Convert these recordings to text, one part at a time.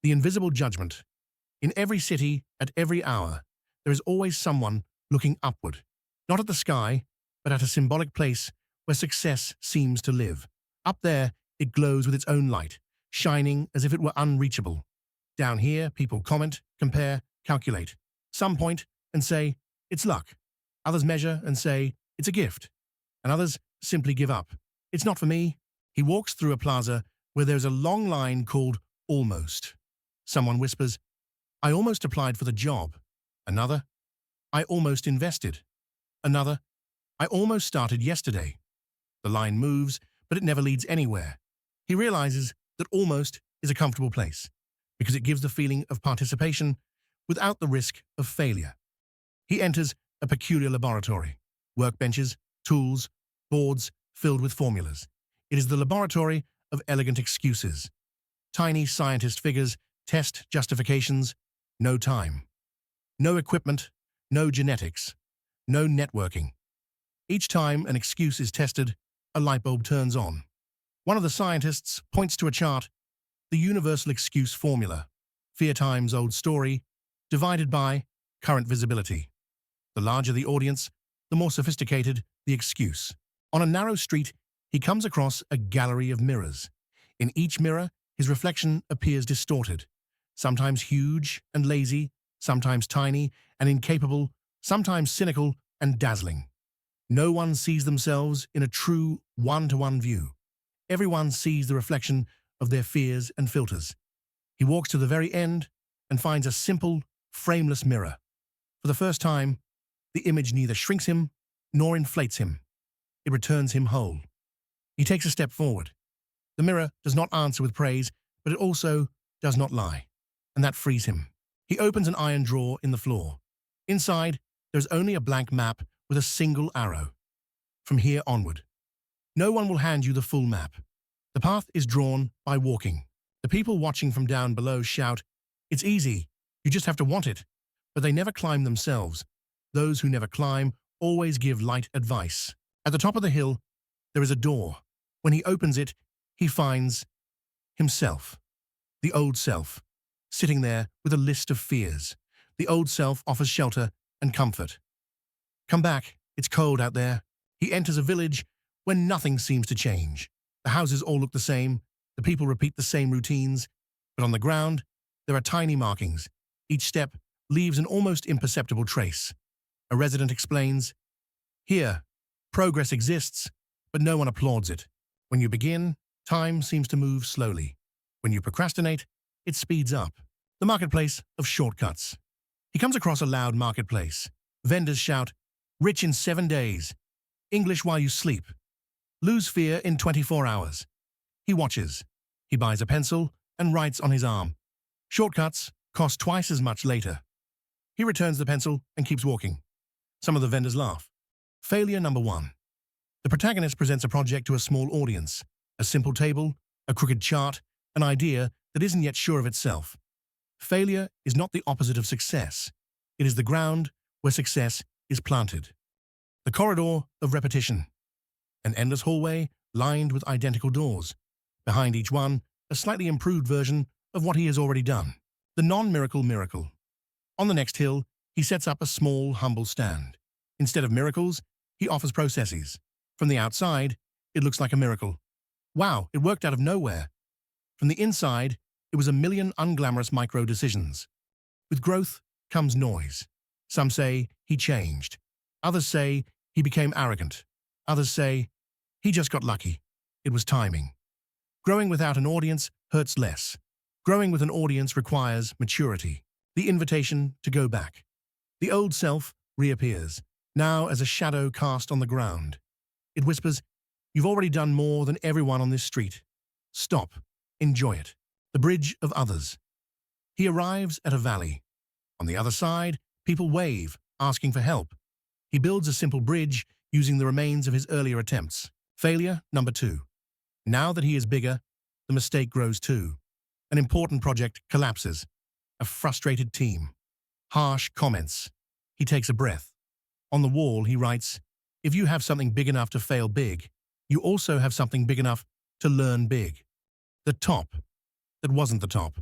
The invisible judgment. In every city, at every hour, there is always someone looking upward, not at the sky, but at a symbolic place where success seems to live. Up there, it glows with its own light, shining as if it were unreachable. Down here, people comment, compare, calculate. Some point and say, it's luck. Others measure and say, it's a gift. And others simply give up. It's not for me. He walks through a plaza where there's a long line called Almost. Someone whispers, I almost applied for the job. Another, I almost invested. Another, I almost started yesterday. The line moves, but it never leads anywhere. He realizes that almost is a comfortable place because it gives the feeling of participation without the risk of failure. He enters a peculiar laboratory. Workbenches, tools, boards filled with formulas. It is the laboratory of elegant excuses. Tiny scientist figures test justifications. No time. No equipment, no genetics, no networking. Each time an excuse is tested, a light bulb turns on. One of the scientists points to a chart, the universal excuse formula, fear times old story, divided by current visibility. The larger the audience, the more sophisticated the excuse. On a narrow street, he comes across a gallery of mirrors. In each mirror, his reflection appears distorted, sometimes huge and lazy, sometimes tiny and incapable, sometimes cynical and dazzling. No one sees themselves in a true one-to-one view. Everyone sees the reflection of their fears and filters. He walks to the very end and finds a simple, frameless mirror. For the first time, the image neither shrinks him nor inflates him. It returns him whole. He takes a step forward. The mirror does not answer with praise, but it also does not lie, and that frees him. He opens an iron drawer in the floor. Inside, there's only a blank map with a single arrow. From here onward. No one will hand you the full map. The path is drawn by walking. The people watching from down below shout, it's easy, you just have to want it. But they never climb themselves. Those who never climb always give light advice. At the top of the hill, there is a door. When he opens it, he finds himself, the old self, sitting there with a list of fears. The old self offers shelter and comfort. Come back, it's cold out there. He enters a village where nothing seems to change. The houses all look the same, the people repeat the same routines, but on the ground, there are tiny markings. Each step leaves an almost imperceptible trace. A resident explains, here, progress exists, but no one applauds it. When you begin, time seems to move slowly. When you procrastinate, it speeds up. The marketplace of shortcuts. He comes across a loud marketplace. Vendors shout, rich in 7 days. English while you sleep. Lose fear in 24 hours. He watches. He buys a pencil and writes on his arm. Shortcuts cost twice as much later. He returns the pencil and keeps walking. Some of the vendors laugh. Failure number 1. The protagonist presents a project to a small audience. A simple table, a crooked chart, an idea that isn't yet sure of itself. Failure is not the opposite of success. It is the ground where success is planted. The corridor of repetition. An endless hallway lined with identical doors. Behind each one, a slightly improved version of what he has already done. The non-miracle miracle. On the next hill, he sets up a small, humble stand. Instead of miracles, he offers processes. From the outside, it looks like a miracle. Wow, it worked out of nowhere. From the inside, it was a million unglamorous micro-decisions. With growth comes noise. Some say he changed. Others say he became arrogant. Others say he just got lucky. It was timing. Growing without an audience hurts less. Growing with an audience requires maturity, the invitation to go back. The old self reappears, now as a shadow cast on the ground. It whispers, you've already done more than everyone on this street. Stop. Enjoy it. The bridge of others. He arrives at a valley. On the other side, people wave, asking for help. He builds a simple bridge using the remains of his earlier attempts. Failure number 2. Now that he is bigger, the mistake grows too. An important project collapses. A frustrated team. Harsh comments. He takes a breath. On the wall, he writes, if you have something big enough to fail big, you also have something big enough to learn big. The top that wasn't the top.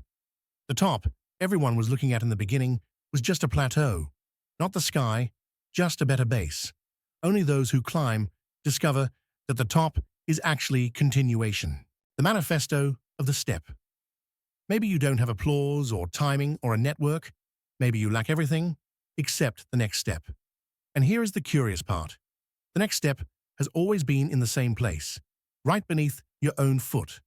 The top, everyone was looking at in the beginning, was just a plateau. Not the sky, just a better base. Only those who climb discover that the top is actually continuation. The manifesto of the step. Maybe you don't have applause or timing or a network. Maybe you lack everything except the next step. And here is the curious part. The next step has always been in the same place, right beneath your own foot.